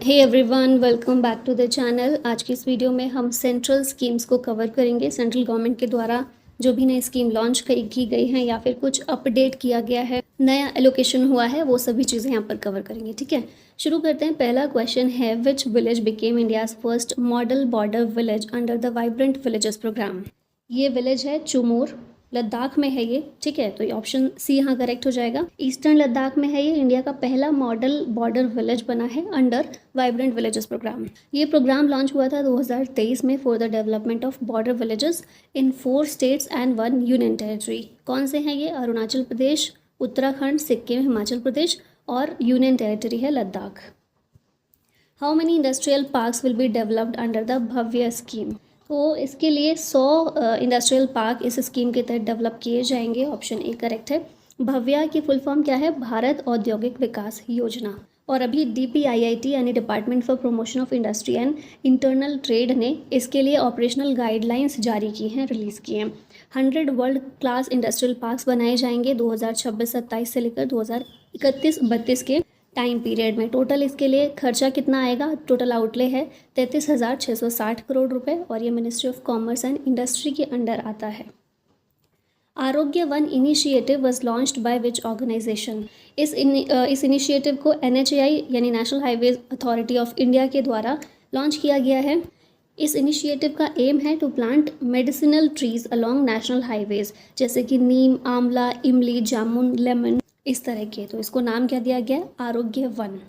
Hey everyone, welcome back to the channel. आज की इस वीडियो में हम सेंट्रल स्कीम्स को कवर करेंगे। सेंट्रल गवर्नमेंट के द्वारा जो भी नई स्कीम लॉन्च की गई हैं या फिर कुछ अपडेट किया गया है, नया एलोकेशन हुआ है, वो सभी चीज़ें यहाँ पर कवर करेंगे। ठीक है, शुरू करते हैं। पहला क्वेश्चन है, which village became India's first model border village under the vibrant villages programme. ये विलेज है चुमूर, लद्दाख में है ये। ठीक है, तो ये ऑप्शन सी यहाँ करेक्ट हो जाएगा। ईस्टर्न लद्दाख में है ये। इंडिया का पहला मॉडल बॉर्डर विलेज बना है अंडर वाइब्रेंट विलेजेस प्रोग्राम। ये प्रोग्राम लॉन्च हुआ था 2023 में for the development of border villages in 4 states and 1 union territory. कौन से हैं ये? अरुणाचल प्रदेश, उत्तराखंड, सिक्किम, हिमाचल प्रदेश और यूनियन टेरिटरी है Ladakh. How many industrial parks will be developed under the Bhavya scheme. तो इसके लिए 100 इंडस्ट्रियल पार्क इस स्कीम के तहत डेवलप किए जाएंगे। ऑप्शन ए करेक्ट है। भव्या की फुल फॉर्म क्या है? भारत औद्योगिक विकास योजना। और अभी DPIIT यानी department for promotion of industry and internal trade ने इसके लिए ऑपरेशनल गाइडलाइंस जारी की हैं, रिलीज़ की हैं। 100 वर्ल्ड क्लास इंडस्ट्रियल पार्क्स बनाए जाएंगे 2026-27 से लेकर 2031-32 के टाइम पीरियड में। टोटल इसके लिए खर्चा कितना आएगा? टोटल आउटले है 33,660 करोड़ रुपए और ये ministry of commerce and industry के अंडर आता है। Arogya Van initiative was launched by which organization. इस इनिशिएटिव को NHAI यानी national highways authority of India के द्वारा लॉन्च किया गया है। इस इनिशिएटिव का एम है to plant medicinal trees along national highways, जैसे कि नीम, आंवला, इमली, जामुन, लेमन, इस तरह के। तो इसको नाम क्या दिया गया? Arogya Van.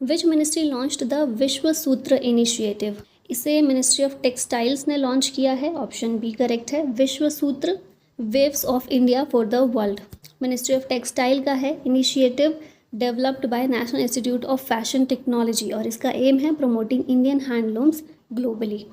Which ministry launched the Vishwa Sutra initiative. इसे मिनिस्ट्री ऑफ टेक्सटाइल्स ने लॉन्च किया है। ऑप्शन बी करेक्ट है। Vishwa Sutra weaves of India for the world ministry of textile का है initiative, developed by national institute of fashion technology और इसका एम है promoting Indian handlooms globally.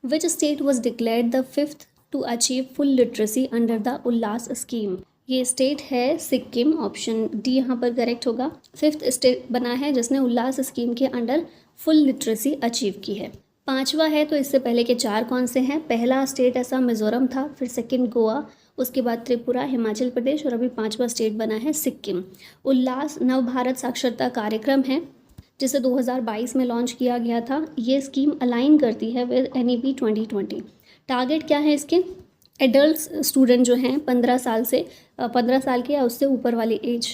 Which state was declared the 5th to achieve full literacy under the Ullas scheme. ये state है Sikkim. Option D यहाँ पर correct होगा। 5th स्टेट बना है जिसने उल्लास स्कीम के अंडर फुल लिटरेसी अचीव की है। 5वां है, तो इससे पहले के 4 कौन से हैं? पहला स्टेट ऐसा मिजोरम था, फिर सेकंड गोवा, उसके बाद त्रिपुरा, हिमाचल प्रदेश और अभी 5वां स्टेट बना है सिक्किम। उल्लास नव भारत साक्षरता कार्यक्रम है जिसे 2022 में लॉन्च किया गया था। ये स्कीम अलाइन करती है विद NEP 2020। टारगेट क्या है इसके? एडल्ट स्टूडेंट जो हैं 15 साल के या उससे ऊपर वाली एज,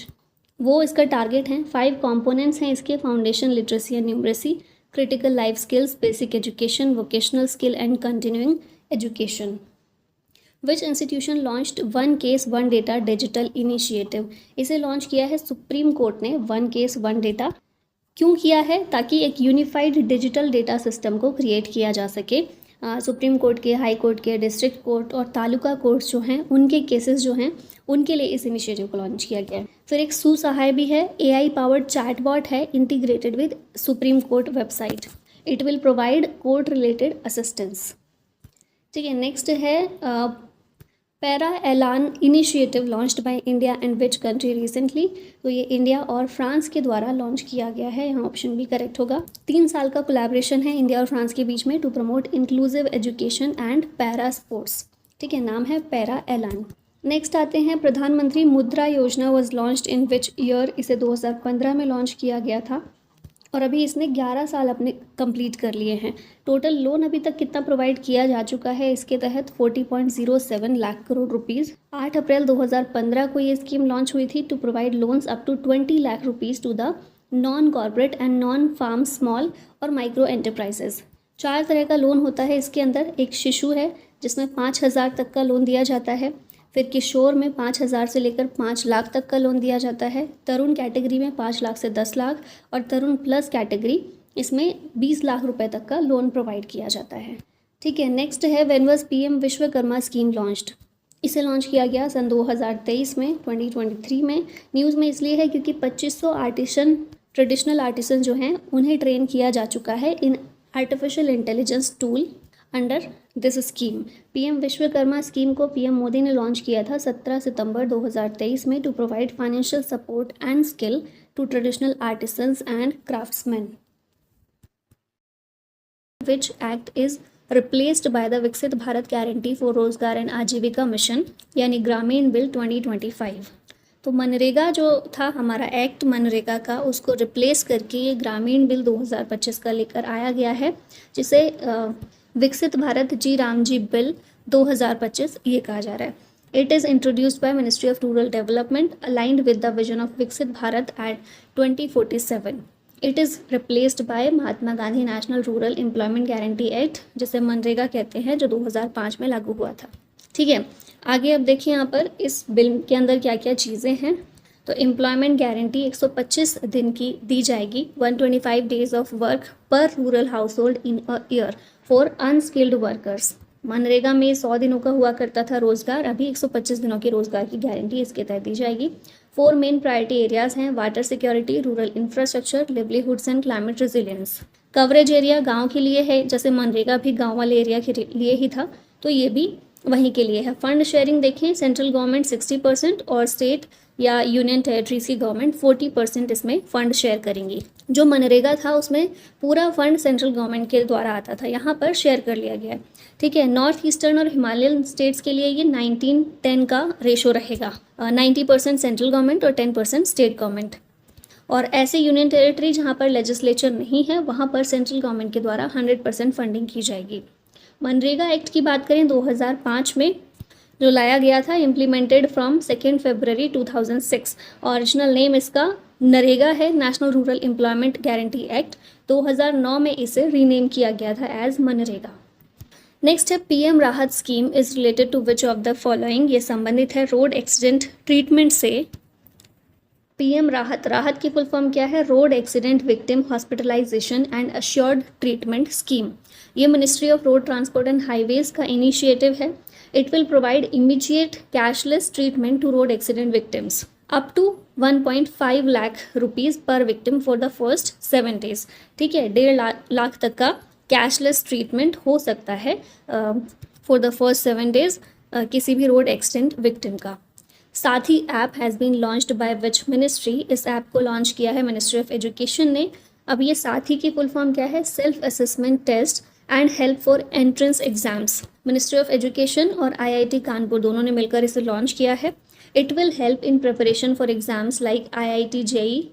वो इसका टारगेट है। 5 कंपोनेंट्स हैं इसके: foundation literacy and numeracy, critical life skills, basic education, vocational skill and continuing education. Which institution launched 1 case 1 data digital initiative. इसे लॉन्च किया है सुप्रीम कोर्ट ने। 1 केस 1 डेटा क्यों किया है? ताकि एक यूनिफाइड डिजिटल डेटा सिस्टम को क्रिएट किया जा सके। सुप्रीम कोर्ट के, हाई कोर्ट के, डिस्ट्रिक्ट कोर्ट और तालुका कोर्ट जो हैं उनके केसेस जो हैं उनके लिए इस इनिशिएटिव को लॉन्च किया गया है। फिर एक सुसहाय भी है, AI पावर्ड चैटबॉट है integrated with supreme court website. It will provide court related assistance. ठीक है, नेक्स्ट है पैरा एलान initiative launched by India and which country recently. तो ये इंडिया और फ्रांस के द्वारा लॉन्च किया गया है। यहाँ ऑप्शन भी करेक्ट होगा। 3 साल का कोलैबोरेशन है इंडिया और फ्रांस के बीच में to promote inclusive education and para sports. ठीक है, नाम है पैरा एलान। नेक्स्ट आते हैं, प्रधानमंत्री मुद्रा योजना was launched in which year. इसे 2015 में लॉन्च किया गया था और अभी इसने 11 साल अपने कंप्लीट कर लिए हैं। टोटल लोन अभी तक कितना प्रोवाइड किया जा चुका है इसके तहत? 40.07 लाख करोड़ रुपीज़। 8 अप्रैल 2015 को ये स्कीम लॉन्च हुई थी to provide loans up to 20 lakh rupees to the non corporate and non farm small और माइक्रो एंटरप्राइजेज। 4 तरह का लोन होता है इसके अंदर। एक शिशु है जिसमें 5,000 तक का लोन दिया जाता है। फिर किशोर में 5,000 से लेकर 5 लाख तक का लोन दिया जाता है। तरुण कैटेगरी में 5 लाख से 10 लाख और तरुण प्लस कैटेगरी इसमें 20 लाख रुपए तक का लोन प्रोवाइड किया जाता है। ठीक है, नेक्स्ट है, when was PM Vishwakarma scheme launched. इसे लॉन्च किया गया सन 2023 में, 2023 में। न्यूज़ में इसलिए है क्योंकि 2500 ट्रेडिशनल आर्टिसन जो हैं उन्हें ट्रेन किया जा चुका है in artificial intelligence tool under this scheme. PM Vishwakarma scheme को PM मोदी ने लॉन्च किया था 17 सितंबर 2023 में to provide financial support and skill to traditional artisans and craftsman. Which act is replaced by the Viksit Bharat guarantee for Rozgar and Ajeevika mission यानी Gramin bill 2025। तो मनरेगा जो था हमारा एक्ट मनरेगा का, उसको रिप्लेस करके ये ग्रामीण बिल 2025 का लेकर आया गया है, जिसे Viksit Bharat G RAM G bill 2025 ये कहा जा रहा है। It is introduced by ministry of rural development aligned with the vision of Viksit Bharat at 2047। It is replaced by Mahatma Gandhi national rural employment guarantee act, जिसे मनरेगा कहते हैं, जो 2005 में लागू हुआ था। ठीक है, आगे अब देखिए यहाँ पर इस बिल के अंदर क्या क्या चीज़ें हैं। तो एम्प्लॉयमेंट गारंटी 125 दिन की दी जाएगी, 125 डेज ऑफ वर्क पर rural house hold in a year for unskilled workers. MNREGA में 100 दिनों का हुआ करता था रोजगार, अभी 125 दिनों की रोजगार की गारंटी इसके तहत दी जाएगी। 4 मेन प्रायोरिटी एरियाज हैं, water security, rural infrastructure, livelihoods and climate resilience. Coverage area गांव के लिए है, जैसे मनरेगा भी गांव वाले एरिया के लिए ही था, तो ये भी वहीं के लिए है। फंड शेयरिंग देखें, सेंट्रल गवर्नमेंट 60% और स्टेट या यूनियन टेरिटरीज की गवर्नमेंट 40% इसमें फंड शेयर करेंगी। जो मनरेगा था उसमें पूरा फंड सेंट्रल गवर्नमेंट के द्वारा आता था, यहाँ पर शेयर कर लिया गया है। ठीक है, नॉर्थ ईस्टर्न और हिमालयन स्टेट्स के लिए ये 19-10 का रेशो रहेगा, 90% सेंट्रल गवर्नमेंट और 10% स्टेट गवर्नमेंट। और ऐसे यूनियन टेरिटरी जहाँ पर लेजिस्लेचर नहीं है, वहाँ पर सेंट्रल गवर्नमेंट के द्वारा 100% फंडिंग की जाएगी। मनरेगा एक्ट की बात करें 2005 में जो लाया गया था, implemented from 2 February 2006। Original name इसका नरेगा है, national rural employment guarantee act. 2009 में इसे रीनेम किया गया था एज मनरेगा। नेक्स्ट है PM Rahat scheme is related to which of the following. ये संबंधित है रोड एक्सीडेंट ट्रीटमेंट से। पीएम राहत, राहत की फुल फॉर्म क्या है? Road accident victim hospitalisation and assured treatment scheme. ये ministry of road transport and highways का इनिशिएटिव है। It will provide immediate cashless treatment to road accident victims up to 1.5 lakh rupees per victim for the first 7 days। ठीक है, 1.5 लाख तक का cashless treatment हो सकता है फॉर द फर्स्ट 7 days किसी भी रोड एक्सीडेंट विक्टिम का। साथ ही app has been launched by which ministry. इस ऐप को लॉन्च किया है मिनिस्ट्री ऑफ एजुकेशन ने। अब ये साथी की फुल फॉर्म क्या है? Self assessment test and help for entrance exams. Ministry of education और आईआईटी कानपुर दोनों ने मिलकर इसे लॉन्च किया है। It will help in preparation for exams like IIT JEE,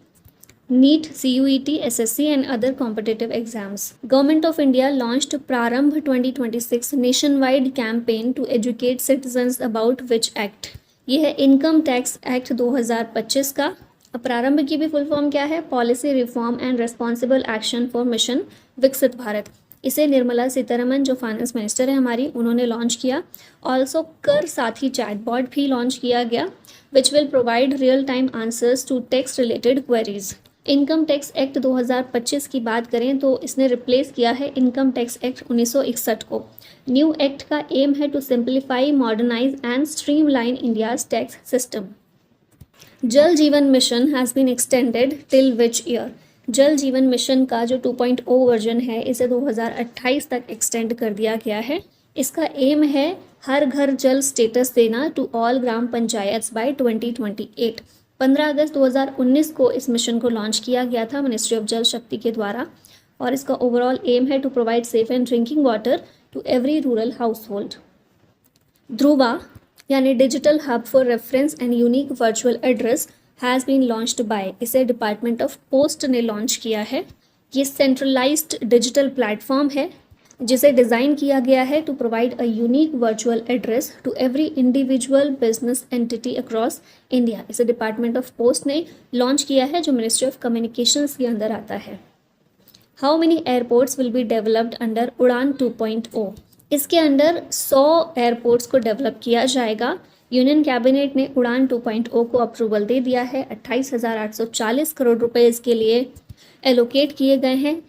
NEET, CUET, SSC and other competitive exams. Government of India launched Prarambh 2026 nationwide campaign to educate citizens about which act. यह है income tax act 2025 का। प्रारंभ की भी full form क्या है? Policy reform and responsible action for mission विकसित भारत। इसे निर्मला सीतारमन जो फाइनेंस मिनिस्टर है हमारी, उन्होंने लॉन्च किया। ऑल्सो कर साथी चैटबॉट भी लॉन्च किया गया which will provide real time answers to tax related queries. Income tax act 2025 की बात करें तो इसने रिप्लेस किया है इनकम टैक्स एक्ट 1961 को। न्यू एक्ट का एम है to simplify, modernize and streamline India's tax system. Jal Jeevan mission has been extended till which year. Jal Jeevan mission का जो 2.0 वर्जन है इसे 2028 तक एक्सटेंड कर दिया गया है। इसका एम है हर घर जल स्टेटस देना to all gram panchayat by 2028। 15 अगस्त 2019 को इस मिशन को लॉन्च किया गया था मिनिस्ट्री ऑफ जल शक्ति के द्वारा, और इसका ओवरऑल एम है to provide safe and drinking water to every rural household. Dhruva यानी digital hub for reference and unique virtual address has been launched by, इसे डिपार्टमेंट ऑफ पोस्ट ने लॉन्च किया है। ये सेंट्रलाइज्ड डिजिटल प्लेटफॉर्म है जिसे design किया गया है to provide a unique virtual address to every individual business entity across India. इसे डिपार्टमेंट ऑफ पोस्ट ने लॉन्च किया है जो मिनिस्ट्री ऑफ कम्युनिकेशंस के अंदर आता है। How many airports will be developed under उड़ान 2.0। इसके अंडर 100 एयरपोर्ट्स को डेवलप किया जाएगा। यूनियन कैबिनेट ने उड़ान 2.0 को अप्रूवल दे दिया है। 28,840 करोड़ रुपए इसके लिए एलोकेट किए गए हैं।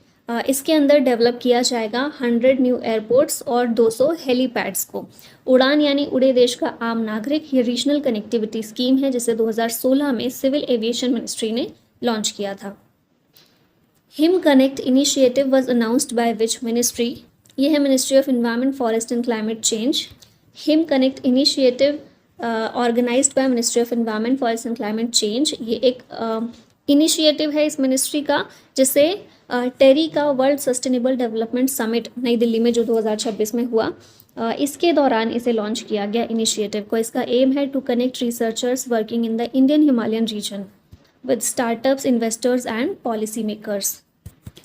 इसके अंदर डेवलप किया जाएगा 100 न्यू एयरपोर्ट्स और 200 हेलीपैड्स को। उड़ान यानी उड़े देश का आम नागरिक, ये रीजनल कनेक्टिविटी स्कीम है जिसे 2016 में सिविल एविएशन मिनिस्ट्री ने लॉन्च किया था। Him connect initiative was announced by which ministry. ये है ministry of environment, forest and climate change. Him connect initiative organized by ministry of environment, forest and climate change. ये एक इनिशिएटिव है इस मिनिस्ट्री का जिसे टेरी का वर्ल्ड सस्टेनेबल डेवलपमेंट समिट नई दिल्ली में जो 2026 में हुआ, इसके दौरान इसे लॉन्च किया गया इनिशिएटिव को। इसका एम है to connect researchers working in the Indian Himalayan region with startups, investors and policy makers.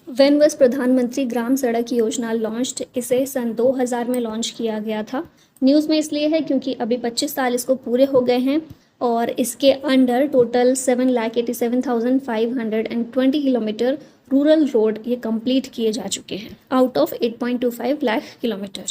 When was Pradhanmantri Gram सड़क योजना लॉन्च्ड, इसे सन 2000 में लॉन्च किया गया था। न्यूज़ में इसलिए है क्योंकि अभी 25 साल इसको पूरे हो गए हैं और इसके under total 7,87,520 kilometre rural road ये कंप्लीट किए जा चुके हैं आउट ऑफ 8.25 लाख किलोमीटर।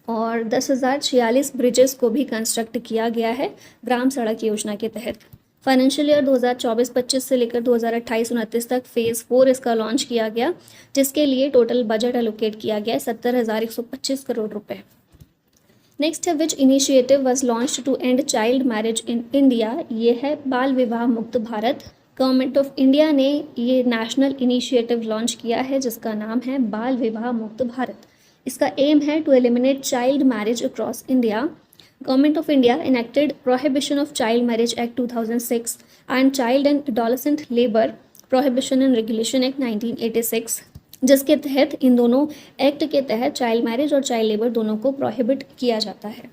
और 10,046 ब्रिजेस को भी कंस्ट्रक्ट किया गया है ग्राम सड़क योजना के तहत। फाइनेंशियल ईयर 2024-25 से लेकर 2028-29 तक फेज़ 4 इसका लॉन्च किया गया, जिसके लिए टोटल बजट एलोकेट किया गया है 70,125 करोड़ रुपए। नेक्स्ट है which initiative was launched to end child marriage in India. ये है बाल विवाह मुक्त भारत। गवर्नमेंट ऑफ इंडिया ने ये नेशनल इनिशिएटिव लॉन्च किया है जिसका नाम है बाल विवाह मुक्त भारत। इसका एम है to eliminate child marriage across India. Government of India enacted Prohibition of Child Marriage Act 2006 and Child and Adolescent Labor Prohibition and Regulation Act 1986, जिसके तहत इन दोनों एक्ट के तहत चाइल्ड मैरिज और चाइल्ड लेबर दोनों को प्रोहिबिट किया जाता है।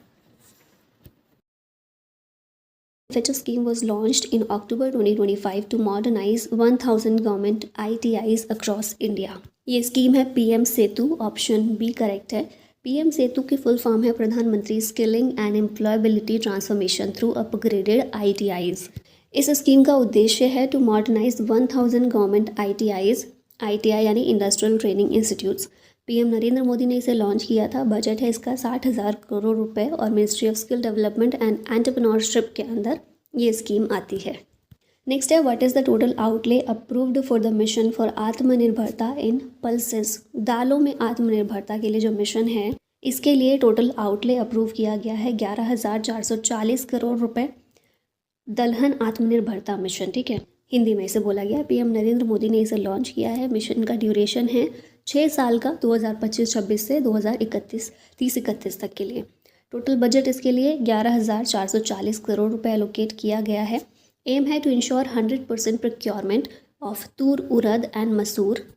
Such a scheme was launched in October 2025 to modernize 1000 government ITIs across India. ये स्कीम है PM Setu, option B correct है। PM सेतु की फुल फॉर्म है Pradhanmantri skilling and employability transformation through upgraded ITIs। इस स्कीम का उद्देश्य है to modernize 1000 government ITIs, ITI यानी industrial training institutes. PM Narendra Modi ने इसे लॉन्च किया था। बजट है इसका 60,000 करोड़ रुपए और ministry of skill development and entrepreneurship के अंदर ये स्कीम आती है। नेक्स्ट है what is the total outlay approved for the mission for आत्मनिर्भरता इन पल्सेस। दालों में आत्मनिर्भरता के लिए जो मिशन है इसके लिए टोटल आउटले अप्रूव किया गया है 11,440 करोड़ रुपए। दलहन आत्मनिर्भरता मिशन, ठीक है, हिंदी में इसे बोला गया। PM नरेंद्र मोदी ने इसे लॉन्च किया है। मिशन का ड्यूरेशन है 6 साल का, 2025-26 से 2031-30-31 तक के लिए। टोटल बजट इसके लिए 11,440 करोड़ रुपए एलोकेट किया गया है। एम है to ensure 100% procurement of tur, urad and masoor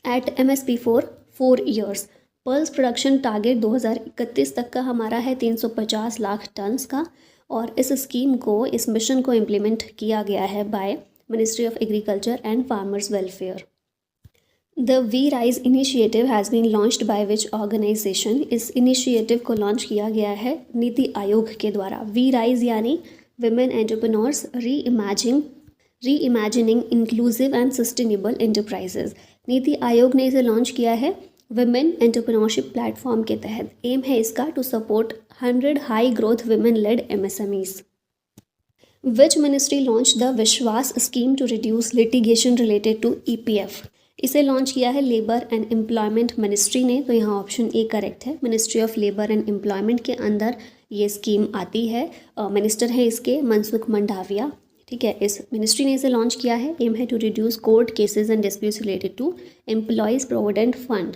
at MSP for 4 years. Pulse production target 2031 तक का हमारा है 350 लाख टन्स का। और इस स्कीम को, इस मिशन को इम्प्लीमेंट किया गया है by ministry of agriculture and farmers welfare. The we rise initiative has been launched by which organization. इस इनिशिएटिव को लॉन्च किया गया है नीति आयोग के द्वारा। वी राइज यानी Women Entrepreneurs Reimagining Inclusive and Sustainable Enterprises। NITI Aayog ने इसे लॉन्च किया है Women Entrepreneurship प्लेटफॉर्म के तहत। एम है इसका to support 100 high growth women led MSMEs। Which ministry launched the Vishwas scheme to reduce litigation related to EPF। इसे लॉन्च किया है लेबर एंड एम्प्लॉयमेंट मिनिस्ट्री ने, तो यहाँ ऑप्शन ए करेक्ट है। Ministry of labour and employment के अंदर ये स्कीम आती है। मिनिस्टर है इसके मनसुख मंडाविया, ठीक है। इस मिनिस्ट्री ने इसे लॉन्च किया है। एम है to reduce court cases and disputes related to employees provident fund.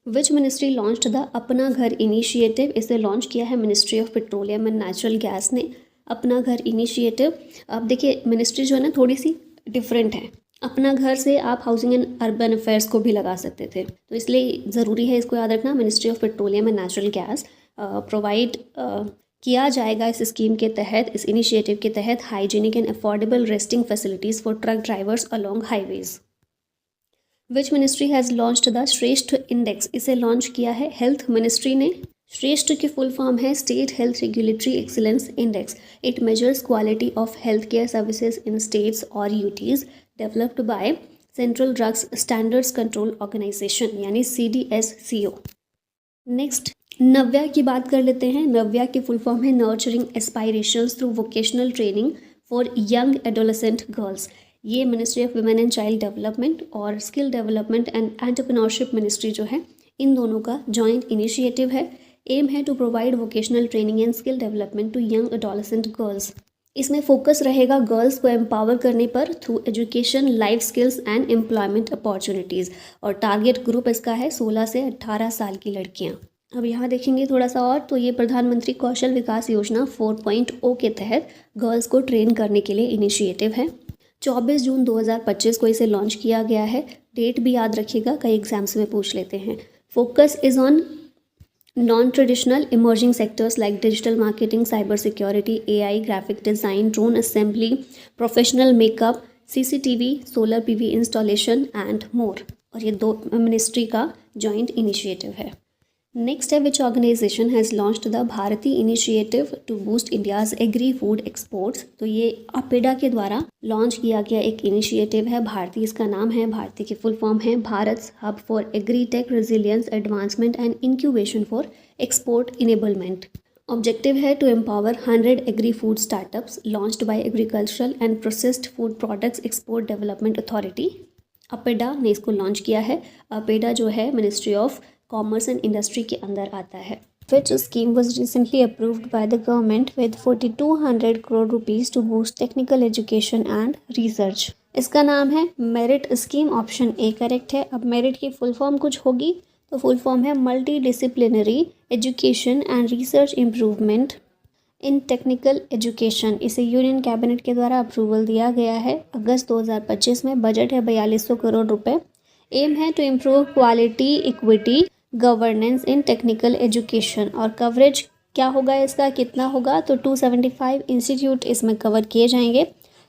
Which ministry launched the Apna Ghar initiative. इसे लॉन्च किया है ministry of petroleum and natural gas ने। अपना घर इनिशिएटिव, अब देखिए मिनिस्ट्री जो है ना थोड़ी सी डिफरेंट है। अपना घर से आप हाउसिंग एंड अर्बन अफेयर्स को भी लगा सकते थे, तो इसलिए ज़रूरी है इसको याद रखना। Ministry of petroleum and natural gas provide किया जाएगा इस स्कीम के तहत, इस इनिशिएटिव के तहत hygienic and affordable resting facilities for truck drivers along highways. Which ministry has launched the Shreshtha index. इसे लॉन्च किया है हेल्थ मिनिस्ट्री ने। श्रेष्ठ की फुल फॉर्म है state health regulatory excellence index. It measures quality of health care services in states और UTs developed by central drugs standards control organisation यानी CDSCO। Next Navya की बात कर लेते हैं। नव्या की फुल फॉर्म है nurturing aspirations through vocational training for young adolescent girls. ये ministry of women and child development और skill development and entrepreneurship ministry जो है इन दोनों का जॉइंट इनिशिएटिव है। एम है to provide vocational training and skill development to young adolescent girls. इसमें फोकस रहेगा गर्ल्स को एम्पावर करने पर through education, life skills and employment opportunities. और टारगेट ग्रुप इसका है 16 से 18 साल की लड़कियां। अब यहाँ देखेंगे थोड़ा सा और, तो ये प्रधानमंत्री कौशल विकास योजना 4.0 के तहत गर्ल्स को ट्रेन करने के लिए इनिशिएटिव है। 24 जून 2025 को इसे लॉन्च किया गया है। डेट भी याद रखिएगा, कई एग्जाम्स में पूछ लेते हैं। Focus is on Non-traditional emerging sectors like digital marketing, cybersecurity, AI, graphic design, drone assembly, professional makeup, CCTV, solar PV installation and more. और ये 2 मिनिस्ट्री का जॉइंट इनिशिएटिव है. नेक्स्ट है which organisation has launched the Bharati initiative to boost India's agri food exports. तो ये अपेडा के द्वारा launch किया गया एक इनिशिएटिव है. भारती इसका नाम है. भारती की फुल फॉर्म है Bharat hub for agri tech resilience advancement and incubation for export enablement. Objective है to empower 100 agri food startups launched by agricultural and processed food products export development authority. APEDA ने इसको लॉन्च किया है. अपेडा जो है ministry of commerce and industry के अंदर आता है. Which scheme was recently approved by the government with 4200 crore rupees to boost technical education and research. इसका नाम है merit scheme. Option A correct है. अब मेरिट की फुल फॉर्म कुछ होगी तो फुल फॉर्म है multi disciplinary education and research improvement in technical education. इसे यूनियन कैबिनेट के द्वारा अप्रूवल दिया गया है अगस्त 2025 में. बजट है 4200 करोड़ रुपए. एम है to improve quality equity governance in technical education. और कवरेज क्या होगा इसका, कितना होगा, तो 275 इंस्टीट्यूट इसमें कवर किए जाएंगे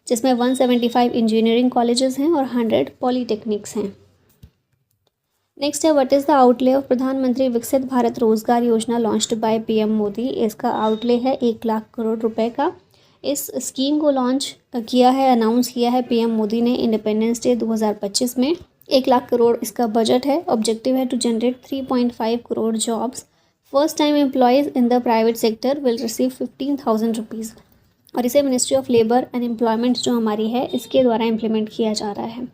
जिसमें 175 इंजीनियरिंग कॉलेजेस हैं और 100 पॉलीटेक्निक्स हैं. नेक्स्ट है what is the outlay of प्रधानमंत्री विकसित भारत रोजगार योजना लॉन्च्ड बाय पीएम मोदी. इसका आउटले है 1 लाख करोड़ रुपए का. इस स्कीम को लॉन्च किया है, अनाउंस किया है पीएम मोदी ने इंडिपेंडेंस डे 2025 में. 1 लाख करोड़ इसका बजट है. ऑब्जेक्टिव है to generate 3.5 crore jobs. First time employees in the private sector will receive 15,000 rupees. और इसे ministry of labour and employment जो हमारी है इसके द्वारा इम्प्लीमेंट किया जा रहा है.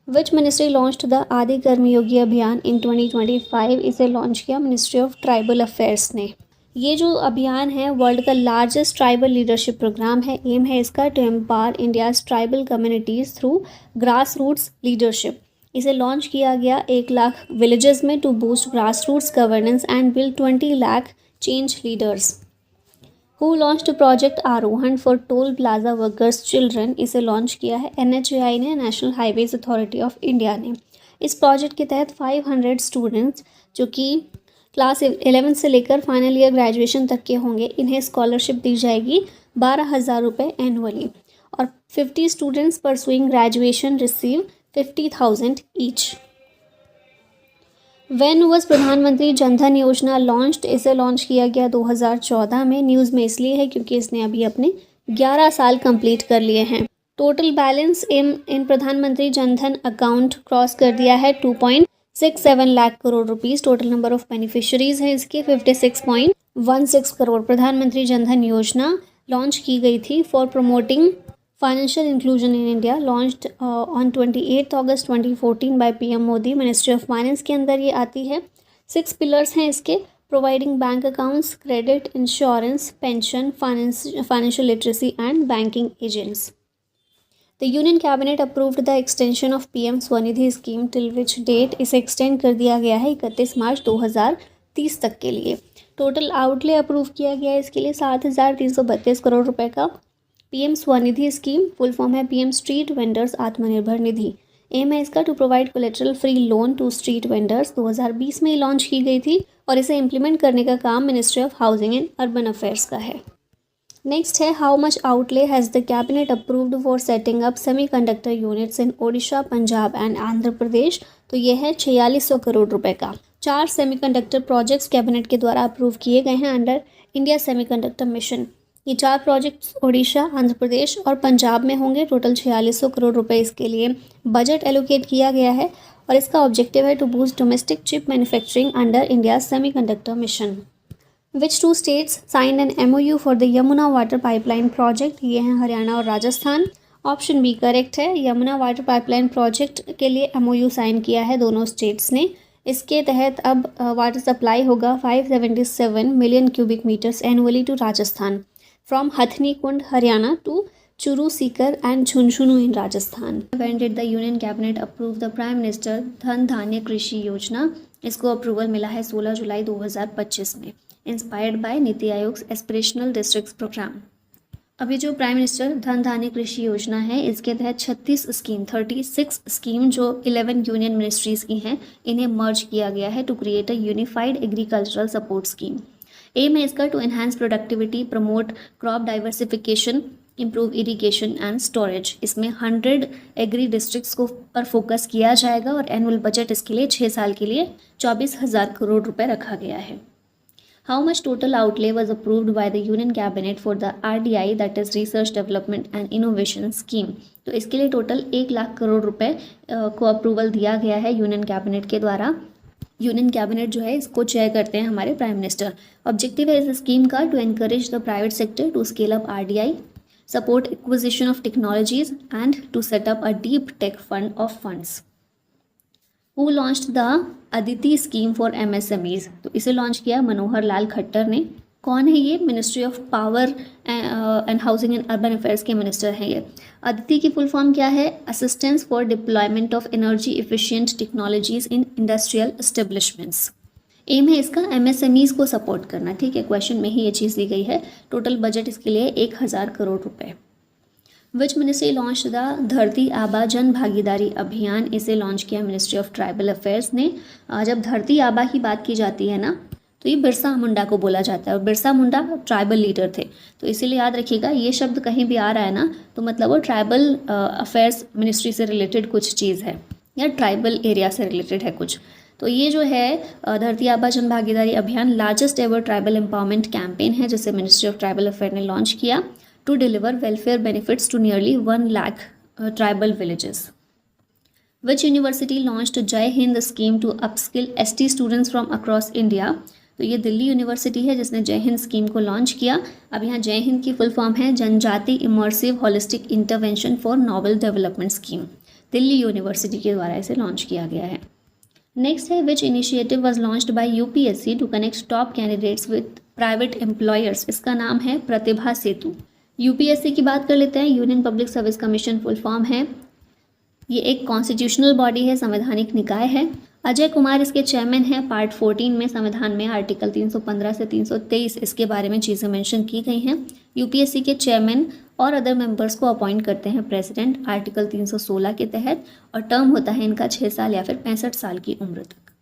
विच मिनिस्ट्री लॉन्च्ड द आदि कर्मयोगी अभियान इन 2025. इसे लॉन्च किया मिनिस्ट्री ऑफ ट्राइबल अफेयर्स ने. ये जो अभियान है वर्ल्ड का लार्जेस्ट ट्राइबल लीडरशिप प्रोग्राम है. एम है इसका to empower India's tribal communities through grass roots leadership. इसे लॉन्च किया गया 1 लाख विलेजेस में to boost grass roots governance and build 20 lakh change leaders. Who launched project Aarohan for toll plaza workers children. इसे launch किया है NHAI ने, national highways authority of India ने. इस प्रोजेक्ट के तहत 500 स्टूडेंट्स जो कि क्लास 11 से लेकर फाइनल ईयर ग्रेजुएशन तक के होंगे, इन्हें स्कॉलरशिप दी जाएगी 12,000 रुपये एनुअली. और 50 students pursuing graduation receive 50,000 each. When was प्रधानमंत्री जनधन योजना लॉन्च्ड. इसे लॉन्च किया गया 2014 में. न्यूज़ में इसलिए है क्योंकि इसने अभी अपने 11 साल कंप्लीट कर लिए हैं. टोटल बैलेंस इन प्रधानमंत्री जनधन अकाउंट क्रॉस कर दिया है 2.67 lakh crore rupees. Total number of beneficiaries हैं इसके 56.16 करोड़. प्रधानमंत्री जनधन योजना लॉन्च की गई थी for promoting financial inclusion in India. Launched on 28 August 2014 by PM Modi. Ministry of finance के अंदर ये आती है. 6 पिलर्स हैं इसके. Providing bank accounts, credit, insurance, pension, financial literacy and banking agents. The union cabinet approved the extension of PM Svanidhi scheme till which date. इसे extend कर दिया गया है 31 मार्च 2030 तक के लिए. टोटल आउटले अप्रूव किया गया है इसके लिए 7,332 करोड़ रुपए का. PM Svanidhi scheme full form है PM street vendors Atmanirbhar Nidhi. Aim है इसका to provide collateral free loan to street vendors. 2020 में लॉन्च की गई थी और इसे इम्प्लीमेंट करने का काम ministry of housing and urban affairs का है. नेक्स्ट है how much outlay has the cabinet approved for setting up semiconductor units in Odisha, Punjab and Andhra Pradesh. तो ये है 4600 करोड़ रुपए का. 4 सेमीकंडक्टर प्रोजेक्ट्स कैबिनेट के द्वारा अप्रूव किए गए हैं अंडर इंडिया सेमीकंडक्टर मिशन. ये 4 प्रोजेक्ट्स ओडिशा, आंध्र प्रदेश और पंजाब में होंगे. टोटल 4600 करोड़ रुपए इसके लिए बजट एलोकेट किया गया है और इसका ऑब्जेक्टिव है to boost domestic chip manufacturing under India semiconductor mission. Which 2 states signed an MOU for the Yamuna water pipeline project. ये हैं हरियाणा और राजस्थान. ऑप्शन बी करेक्ट है. यमुना वाटर पाइपलाइन प्रोजेक्ट के लिए MOU साइन किया है दोनों स्टेट्स ने. इसके तहत अब वाटर सप्लाई होगा 577 million cubic metres annually to Rajasthan from Hathni Kund Haryana to Churu Sikar and Jhunjhunu in Rajasthan. When did the union cabinet approve the prime minister Dhan Dhaanya कृषि योजना. इसको अप्रूवल मिला है 16 जुलाई 2025 में. Inspired by NITI Aayog aspirational districts programme. अब ये जो प्राइम मिनिस्टर धन धान्य कृषि योजना है, इसके तहत 36 स्कीम जो 11 यूनियन मिनिस्ट्रीज़ की हैं, इन्हें मर्ज किया गया है to create a unified agricultural support scheme. Aim है इसका to enhance productivity, promote crop diversification, improve irrigation and storage. इसमें 100 एग्री डिस्ट्रिक्ट्स को पर फोकस किया जाएगा और एनुअल बजट इसके लिए 6 साल के लिए 24,000 करोड़ रुपए रखा गया है। How much total outlay was approved by the Union Cabinet for the RDI, that is Research Development and Innovation Scheme? तो इसके लिए टोटल 1 लाख करोड़ रुपए को अप्रूवल दिया गया है यूनियन कैबिनेट के द्वारा। यूनियन कैबिनेट जो है इसको चेयर करते हैं हमारे प्राइम मिनिस्टर। ऑब्जेक्टिव है इस स्कीम का to encourage the private sector to scale up RDI, support acquisition of technologies and to set up a deep tech fund of funds. Who launched the Aditi scheme for MSMEs? तो इसे launch किया मनोहर लाल खट्टर ने। कौन है ये? Ministry of power and housing and urban affairs के minister हैं ये। अदिति की फुल फॉर्म क्या है? Assistance for deployment of energy efficient technologies in industrial establishments. Aim है इसका MSMEs को सपोर्ट करना, ठीक है, क्वेश्चन में ही ये चीज़ दी गई है। टोटल बजट इसके लिए 1000 करोड़ रुपए। विच मिनिस्ट्री लॉन्च द धरती आबा जन भागीदारी अभियान? इसे लॉन्च किया मिनिस्ट्री ऑफ ट्राइबल अफेयर्स ने। जब धरती आबा की बात की जाती है ना, तो ये बिरसा मुंडा को बोला जाता है और बिरसा मुंडा ट्राइबल लीडर थे, तो इसीलिए याद रखिएगा ये शब्द कहीं भी आ रहा है ना, तो मतलब वो ट्राइबल अफेयर्स मिनिस्ट्री से रिलेटेड कुछ चीज़ है या ट्राइबल एरिया से रिलेटेड है कुछ। तो ये जो है धरती आबा जन भागीदारी अभियान largest ever tribal empowerment campaign है जिसे मिनिस्ट्री ऑफ ट्राइबल अफेयर ने लॉन्च किया to deliver welfare benefits to nearly 1 lakh tribal villages. Which university launched Jai Hind scheme to upskill ST students from across India? तो ये Delhi university है जिसने जय Hind scheme को लॉन्च किया। अब यहाँ जय हिंद की फुल फॉर्म है Janjati immersive holistic intervention for novel development scheme. Delhi university के द्वारा इसे लॉन्च किया गया है। नेक्स्ट है which initiative was launched by UPSC to connect top candidates with private employers? इसका नाम है प्रतिभा सेतु। UPSC की बात कर लेते हैं। Union public service commission full form है। ये एक कॉन्स्टिट्यूशनल बॉडी है, संवैधानिक निकाय है। अजय कुमार इसके चेयरमैन हैं। पार्ट 14 में संविधान में आर्टिकल 315 से 323 इसके बारे में चीज़ें मेंशन की गई हैं। UPSC के चेयरमैन और अदर मेंबर्स को अपॉइंट करते हैं प्रेसिडेंट आर्टिकल 316 के तहत, और टर्म होता है इनका 6 साल या फिर 65 साल की उम्र तक।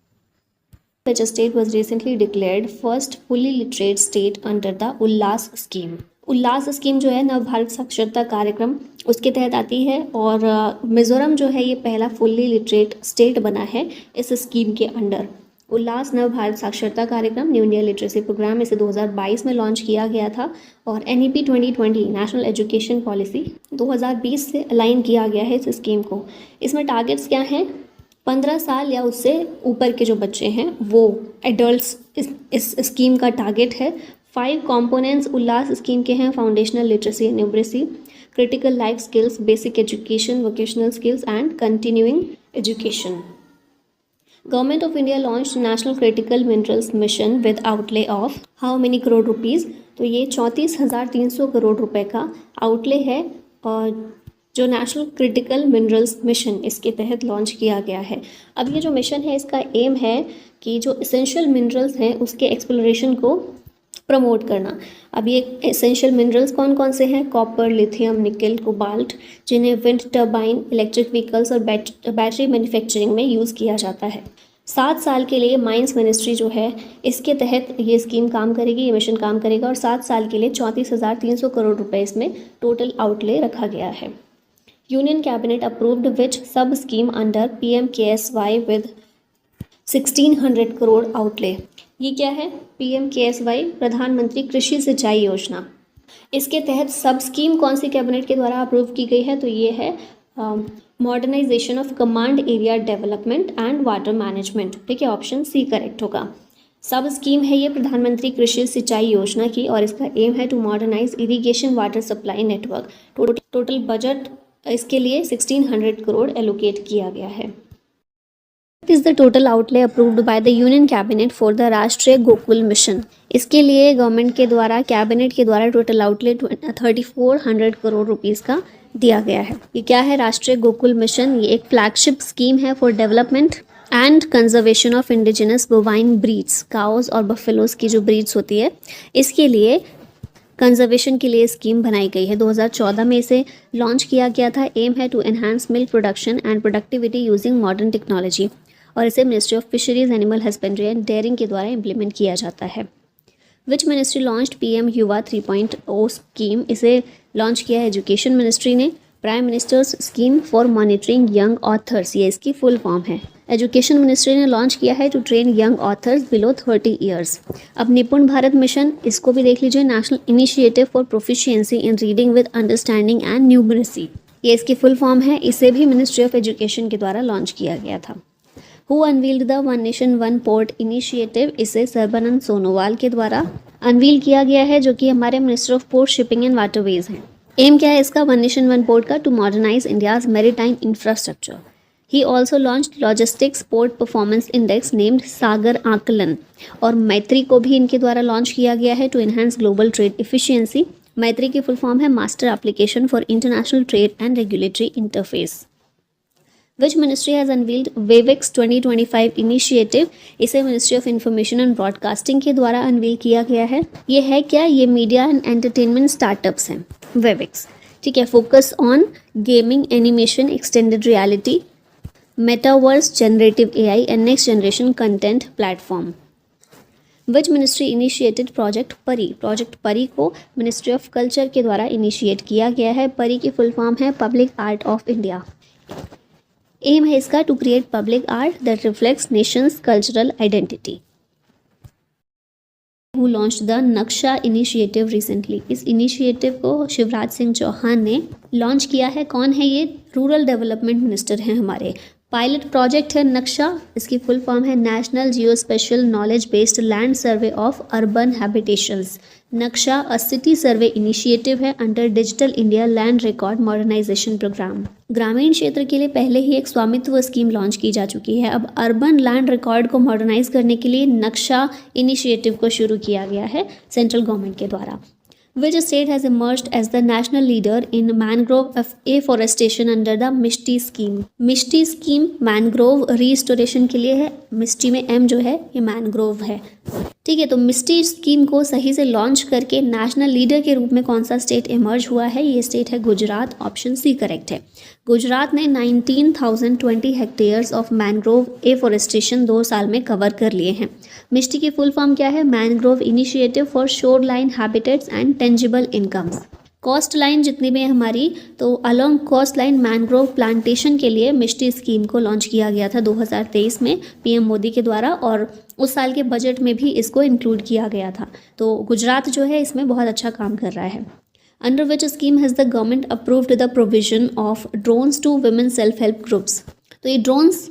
Which state was recently declared first fully literate state under the Ullas scheme? Ullas scheme जो है नव भारत साक्षरता कार्यक्रम उसके तहत आती है, और मिज़ोरम जो है ये पहला फुल्ली लिटरेट स्टेट बना है इस स्कीम के अंडर। उल्लास नव भारत साक्षरता कार्यक्रम न्यू इंडिया लिटरेसी प्रोग्राम इसे 2022 में लॉन्च किया गया था, और NEP 2020 नेशनल एजुकेशन पॉलिसी 2020 से अलाइन किया गया है इस स्कीम को। इसमें टारगेट्स क्या हैं? 15 साल या उससे ऊपर के जो बच्चे हैं वो एडल्ट्स इस स्कीम का टारगेट है। 5 कंपोनेंट्स उल्लास स्कीम के हैं: foundational literacy and numeracy, critical life skills, basic education, vocational skills and continuing education. Government of India launch national critical minerals mission with outlay of how many crore rupees? तो ये 34,300 करोड़ रुपए का outlay है, और जो national critical minerals mission इसके तहत launch किया गया है। अब ये जो मिशन है इसका एम है कि जो इसेंशियल मिनरल्स हैं उसके एक्सप्लोरेशन को प्रमोट करना। अब ये एसेंशियल मिनरल्स कौन कौन से हैं? कॉपर, लिथियम, निकल, कोबाल्ट, जिन्हें विंड टर्बाइन, इलेक्ट्रिक व्हीकल्स और बैटरी मैन्युफैक्चरिंग में यूज़ किया जाता है। 7 साल के लिए माइंस मिनिस्ट्री जो है इसके तहत ये स्कीम काम करेगी, ये मिशन काम करेगा, और 7 साल के लिए 34,300 करोड़ रुपए इसमें टोटल आउटले रखा गया है। यूनियन कैबिनेट अप्रूव्ड विच सब scheme under PMKSY with 1600 crore outlay? ये क्या है? PMKSY प्रधानमंत्री कृषि सिंचाई योजना। इसके तहत सब स्कीम कौन सी कैबिनेट के द्वारा अप्रूव की गई है? तो ये है modernisation of command area development and water management, ठीक है, ऑप्शन सी करेक्ट होगा। सब स्कीम है ये प्रधानमंत्री कृषि सिंचाई योजना की, और इसका एम है to modernise irrigation water supply network. Total budget इसके लिए 1600 करोड़ एलोकेट किया गया है। Is the total outlay approved by the union cabinet for the Rashtriya Gokul mission? इसके लिए गवर्नमेंट के द्वारा, कैबिनेट के द्वारा टोटल आउटले 3400 करोड़ रुपीज़ का दिया गया है। ये क्या है? राष्ट्रीय गोकुल मिशन। ये एक फ्लैगशिप स्कीम है for development and conservation of indigenous bovine breeds, cows और बफेलोज की जो ब्रीड्स होती है, इसके लिए कंजर्वेशन के लिए स्कीम बनाई गई है। 2014 में इसे लॉन्च किया गया था। एम है to enhance milk production and productivity using modern technology, और इसे ministry of fisheries, animal husbandry and dairying के द्वारा इम्प्लीमेंट किया जाता है। विच मिनिस्ट्री लॉन्च्ड पीएम युवा 3.0 स्कीम? इसे लॉन्च किया है एजुकेशन मिनिस्ट्री ने। Prime minister's scheme for monitoring young authors, ये इसकी फुल फॉर्म है। एजुकेशन मिनिस्ट्री ने लॉन्च किया है to train young authors below 30 years. अब निपुण भारत मिशन, इसको भी देख लीजिए, national initiative for proficiency in reading with understanding and numeracy, ये इसकी फुल फॉर्म है। इसे भी मिनिस्ट्री ऑफ एजुकेशन के द्वारा लॉन्च किया गया था। Who unveiled the one nation one port initiative? इसे सर्बानंद सोनोवाल के द्वारा अनवील किया गया है, जो कि हमारे minister of port, shipping and waterways हैं। एम क्या है इसका? वन नेशन वन पोर्ट का, to modernise India's maritime infrastructure. He also launched logistics port performance index named Sagar Aankalan, और मैत्री को भी इनके द्वारा लॉन्च किया गया है to enhance global trade efficiency. Maitri की फुल फॉर्म है master application for international trade and regulatory interface. Which ministry has unveiled वेवेक्स 2025 इनिशिएटिव? इसे ministry of information and broadcasting के द्वारा अनवील किया गया है। ये है क्या? ये मीडिया एंड एंटरटेनमेंट स्टार्टअप्स हैं वेवेक्स, ठीक है। Focus on gaming, animation, extended reality, metaverse, generative AI and next generation content platform. Which ministry initiated project परी? प्रोजेक्ट परी को मिनिस्ट्री ऑफ कल्चर के द्वारा इनिशिएट किया गया है। परी की फुल फॉर्म है public art of India. Aim है इसका to create public art that reflects nation's cultural identity. Who launch the Naksha initiative recently? इस इनिशिएटिव को शिवराज सिंह चौहान ने लॉन्च किया है। कौन है ये? रूरल डेवलपमेंट मिनिस्टर हैं हमारे। पायलट प्रोजेक्ट है नक्शा, इसकी फुल फॉर्म है national geospatial knowledge based land survey of urban habitations. Naksha a city survey initiative है under digital India land record modernisation programme. ग्रामीण क्षेत्र के लिए पहले ही एक स्वामित्व स्कीम लॉन्च की जा चुकी है। अब अर्बन लैंड रिकॉर्ड को मॉडर्नाइज करने के लिए नक्शा इनिशिएटिव को शुरू किया गया है सेंट्रल गवर्नमेंट के द्वारा। Which state has emerged as the national leader in mangrove afforestation under the Mishti scheme? Mishti scheme mangrove restoration के लिए है। मिष्टी में एम जो है ये मैनग्रोव है, ठीक है। तो मिष्टी स्कीम को सही से लॉन्च करके नेशनल लीडर के रूप में कौन सा स्टेट इमर्ज हुआ है? ये स्टेट है गुजरात। ऑप्शन सी करेक्ट है। गुजरात ने 19,020 हेक्टेयर्स ऑफ मैनग्रोव एफोरेस्टेशन 2 साल में कवर कर लिए हैं। मिष्टी की फुल फॉर्म क्या है? Mangrove initiative for shoreline habitats and tangible incomes. Coastline जितनी भी है हमारी, तो along coastline mangrove plantation के लिए मिष्टी स्कीम को लॉन्च किया गया था 2023 में पीएम मोदी के द्वारा, और उस साल के बजट में भी इसको इंक्लूड किया गया था। तो गुजरात जो है इसमें बहुत अच्छा काम कर रहा है। Under which scheme has the government approved the provision of drones to women self help groups? तो ये ड्रोन्स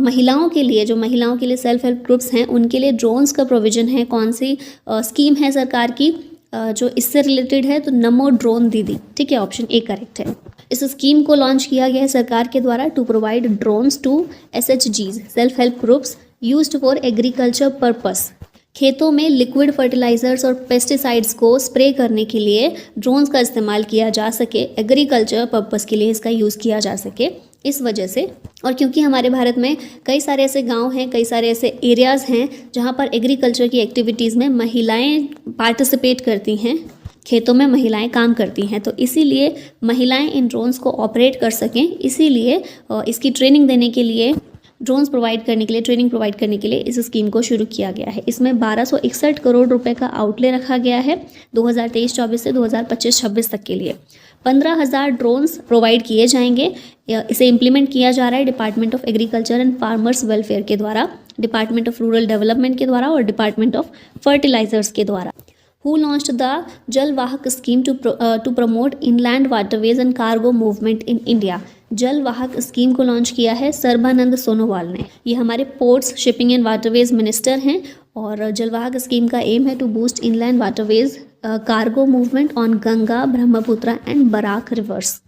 महिलाओं के लिए, जो महिलाओं के लिए सेल्फ हेल्प ग्रुप्स हैं उनके लिए ड्रोन्स का प्रोविजन है। कौन सी स्कीम है सरकार की जो इससे रिलेटेड है? तो नमो ड्रोन दीदी, ठीक है। ऑप्शन ए करेक्ट है। इस स्कीम को लॉन्च किया गया है सरकार के द्वारा to provide drones to SHGs, self help groups used for agriculture purpose. खेतों में लिक्विड फर्टिलाइजर्स और पेस्टिसाइड्स को स्प्रे करने के लिए ड्रोन्स का इस्तेमाल किया जा सके, एग्रीकल्चर पर्पस के लिए इसका यूज़ किया जा सके, इस वजह से। और क्योंकि हमारे भारत में कई सारे ऐसे गांव हैं, कई सारे ऐसे एरियाज़ हैं जहां पर एग्रीकल्चर की एक्टिविटीज़ में महिलाएं पार्टिसिपेट करती हैं, खेतों में महिलाएं काम करती हैं, तो इसीलिए महिलाएं इन ड्रोन्स को ऑपरेट कर सकें, इसीलिए इसकी ट्रेनिंग देने के लिए, ड्रोन्स प्रोवाइड करने के लिए, ट्रेनिंग प्रोवाइड करने के लिए इस स्कीम को शुरू किया गया है। इसमें 1261 करोड़ रुपए का आउटले रखा गया है 2023-24 से 2025-26 तक के लिए। 15,000 ड्रोन्स प्रोवाइड किए जाएंगे। इसे इम्प्लीमेंट किया जा रहा है department of agriculture and farmers welfare के द्वारा, डिपार्टमेंट ऑफ रूरल डेवलपमेंट के द्वारा और डिपार्टमेंट ऑफ फर्टिलाइजर्स के द्वारा। Who launched the जल Vahak scheme to promote inland waterways and cargo movement in India? जल वाहक स्कीम को लॉन्च किया है सर्बानंद सोनोवाल ने। ये हमारे ports, shipping and waterways minister हैं, और जल वाहक स्कीम का एम है to boost inland waterways cargo movement on Ganga, Brahmaputra and Barak rivers.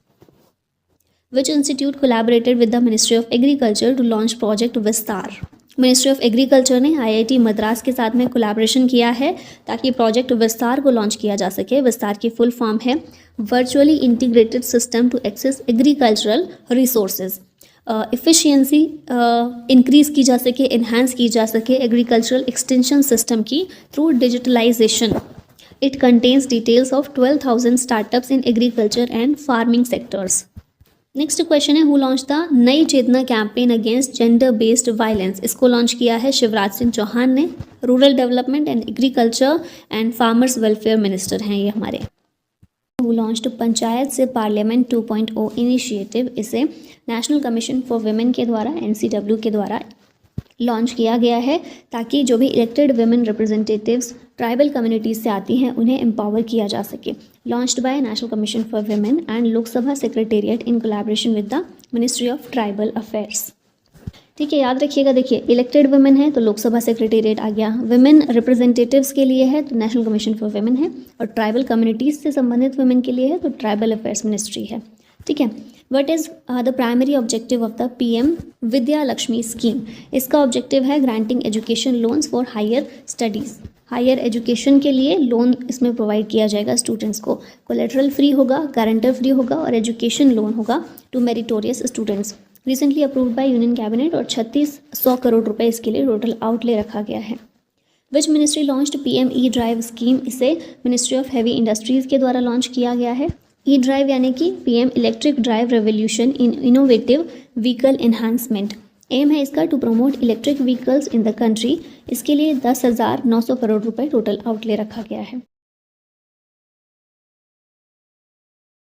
Which institute collaborated with the Ministry of Agriculture to launch project विस्तार? मिनिस्ट्री ऑफ एग्रीकल्चर ने IIT मद्रास के साथ में collaboration किया है ताकि प्रोजेक्ट विस्तार को लॉन्च किया जा सके। विस्तार की फुल फॉर्म है virtually integrated system to access agricultural resources. Efficiency increase की जा सके, इन्हांस की जा सके एग्रीकल्चरल एक्सटेंशन सिस्टम की through digitalisation. It contains details of 12,000 startups in agriculture and farming sectors. Next question है, who launch the Nai Chetna campaign against gender based violence. इसको launch किया है शिवराज सिंह चौहान ने। Rural development and agriculture and farmers welfare minister हैं ये हमारे। Who launched Panchayat से parliament 2.0 initiative. इसे नेशनल कमीशन फॉर वुमेन के द्वारा NCW के द्वारा लॉन्च किया गया है ताकि जो भी elected women representatives tribal communities से आती हैं उन्हें एम्पावर किया जा सके। Launched by national commission for women and Lok Sabha secretariat in collaboration with the ministry of tribal affairs. ठीक है, याद रखिएगा। देखिए, इलेक्टेड वुमेन है तो लोकसभा सेक्रेटेरिएट आ गया, वुमेन रिप्रेजेंटेटिव्स के लिए है तो नेशनल कमीशन फॉर वुमेन है, और ट्राइबल कम्युनिटीज़ से संबंधित वुमेन के लिए है तो ट्राइबल अफेयर्स मिनिस्ट्री है। ठीक है, what is the primary objective of the PM Vidya Lakshmi scheme. इसका ऑब्जेक्टिव है granting education loans for higher studies. Higher education के लिए लोन इसमें प्रोवाइड किया जाएगा स्टूडेंट्स को। कोलेटरल फ्री होगा, गारंटर फ्री होगा और एजुकेशन लोन होगा to meritorious students. Recently approved by union cabinet और 3600 करोड़ रुपए इसके लिए टोटल आउटले रखा गया है। Which ministry launched PM E drive scheme. इसे मिनिस्ट्री ऑफ हैवी इंडस्ट्रीज़ के द्वारा लॉन्च किया गया है। E-ड्राइव यानी कि PM electric drive revolution in innovative vehicle enhancement. Aim है इसका to promote electric vehicles in the country. इसके लिए 10,900 करोड़ रुपए टोटल आउटले रखा गया है।